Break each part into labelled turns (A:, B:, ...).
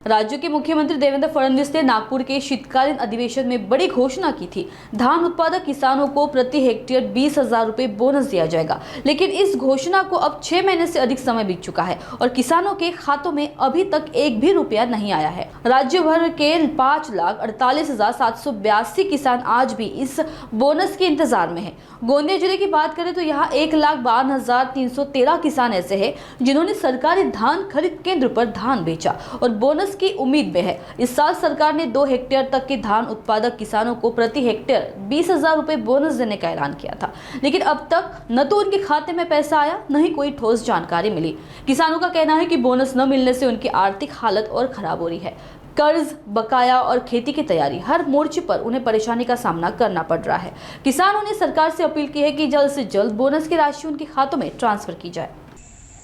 A: राज्य के मुख्यमंत्री देवेंद्र फडणवीस ने नागपुर के शीतकालीन अधिवेशन में बड़ी घोषणा की थी। धान उत्पादक किसानों को प्रति हेक्टेयर 20,000 रुपए बोनस दिया जाएगा, लेकिन इस घोषणा को अब 6 महीने से अधिक समय बीत चुका है और किसानों के खातों में अभी तक एक भी रुपया नहीं आया है। राज्य भर के 5,48,782 किसान आज भी इस बोनस के इंतजार में है। गोंदिया जिले की बात करें तो यहाँ 1,52,313 किसान ऐसे हैं जिन्होंने सरकारी धान खरीद केंद्र पर धान बेचा और बोनस की उम्मीद में है। इस साल सरकार ने 2 हेक्टेयर तक के धान उत्पादक किसानों को प्रति हेक्टेयर 20,000 रुपए बोनस देने का ऐलान किया था, लेकिन अब तक न तो उनके खाते में पैसा आया, न ही कोई ठोस जानकारी मिली। किसानों का कहना है कि बोनस न मिलने से उनकी आर्थिक हालत और खराब हो रही है। कर्ज, बकाया और खेती की तैयारी, हर मोर्चे पर उन्हें परेशानी का सामना करना पड़ रहा है। किसानों ने सरकार से अपील की है कि जल्द से जल्द बोनस की राशि उनके खातों में ट्रांसफर की जाए।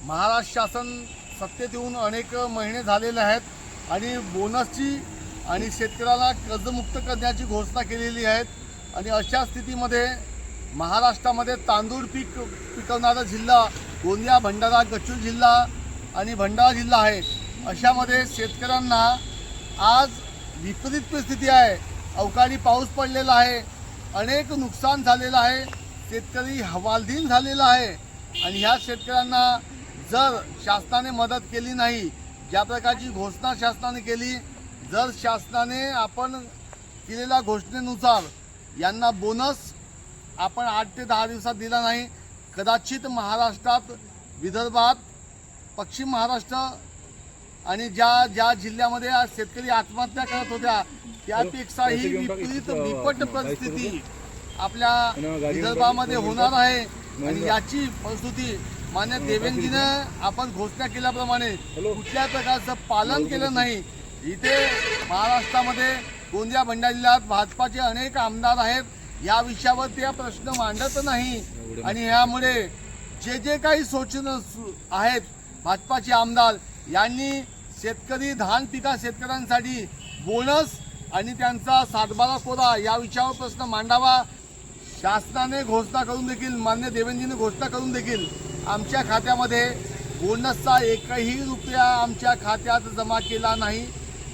B: महाराष्ट्र शासन सत्तेत येऊन अनेक महिने झालेले आहेत आणि बोनसची आणि शेतकऱ्याला कर्जमुक्त करण्याची घोषणा केलेली आहे आणि अशा स्थितीमध्ये महाराष्ट्रामध्ये तांदूळ पिकवणारा जिल्हा गोंदिया, भंडारा, गच्चूर जिल्हा आणि भंडारा जिल्हा आहे। अशामध्ये शेतकऱ्यांना आज विपरीत परिस्थिती आहे। अवकाळी पाऊस पडलेला आहे, अनेक नुकसान झालेलं आहे, शेतकरी हवालदिल झालेला आहे आणि ह्या शेतकऱ्यांना जर शासनाने मदत केली नाही, ज्या प्रकारची घोषणा शासनाने केली, जर शासनाने आपण केलेल्या घोषणेनुसार यांना बोनस आपण 8 ते 10 दिवसात दिला नाही, कदाचित महाराष्ट्रात, विदर्भात, पश्चिम महाराष्ट्र आणि ज्या जिल्ह्यामध्ये आज शेतकरी आत्महत्या करत होत्या त्यापेक्षा ही विपरीत बिकट परिस्थिती आपल्या विदर्भामध्ये होणार आहे आणि याची परिस्थिती मान्य देवेंद्रजीने आपण घोषणा केल्याप्रमाणे कुठल्या प्रकारचं पालन केलं नाही। इथे महाराष्ट्रामध्ये गोंदिया, भंडारा जिल्ह्यात भाजपाचे अनेक आमदार आहेत, या विषयावर ते प्रश्न मांडत नाही आणि यामुळे जे काही सूचना आहेत भाजपाचे आमदार यांनी शेतकरी धान पिका शेतकऱ्यांसाठी बोनस आणि त्यांचा सातबारा कोरा या विषयावर प्रश्न मांडावा। शासनाने घोषणा करून देखील, मान्य देवेंद्रजीने घोषणा करून देखील आमच्या खात्यामध्ये बोनसचा एकही रुपया आमच्या खात्यात जमा केला नाही,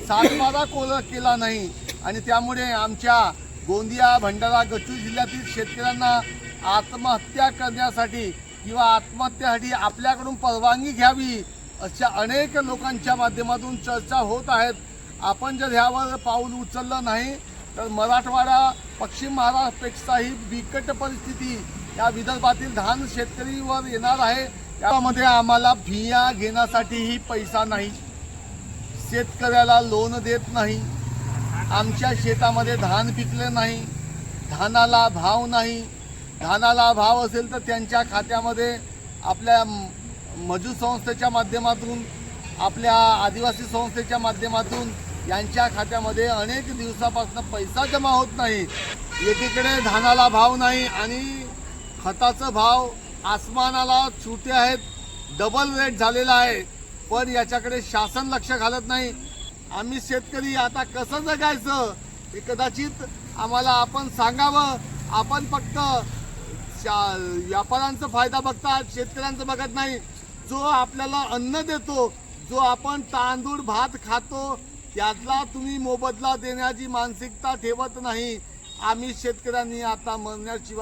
B: सातबारा कोरा केला नाही आणि त्यामुळे आमच्या गोंदिया, भंडारा, गच्चूर जिल्ह्यातील शेतकऱ्यांना आत्महत्या करण्यासाठी किंवा आत्महत्येसाठी आपल्याकडून परवानगी घ्यावी अशा अनेक लोकांच्या माध्यमातून चर्चा होत आहेत। आपण जर ह्यावर पाऊल उचललं नाही तर मराठवाडा, पश्चिम महाराष्ट्रापेक्षाही बिकट परिस्थिती या विदर्भातील धान शेतकरीवर येणार आहे। त्यामध्ये आम्हाला बिया घेण्यासाठीही पैसा नाही, शेतकऱ्याला लोन देत नाही, आमच्या शेतामध्ये धान पिकले नाही, धानाला भाव नाही, धानाला भाव असेल तर त्यांच्या खात्यामध्ये आपल्या मजूर संस्थेच्या माध्यमातून, आपल्या आदिवासी संस्थेच्या माध्यमातून यांच्या खात्यामध्ये अनेक दिवसापासून पैसा जमा होत नाही। एकीकडे धानाला भाव नाही आणि खताचा भाव आसमानाला छुटे आहेत, डबल रेट झालेला आहे, पण याच्याकडे शासन लक्ष घालत नाही। आम्ही शेतकरी आता कसं जगायचं हे कदाचित आम्हाला आपण सांगावं। आपण फक्त व्यापाऱ्यांचा फायदा बघतात, शेतकऱ्यांचं बघत नाही। जो आपल्याला अन्न देतो, जो आपण तांदूळ भात खातो, त्यातला तुम्ही मोबदला देण्याची मानसिकता ठेवत नाही। आम्ही शेतकऱ्यांनी आता मरण्याची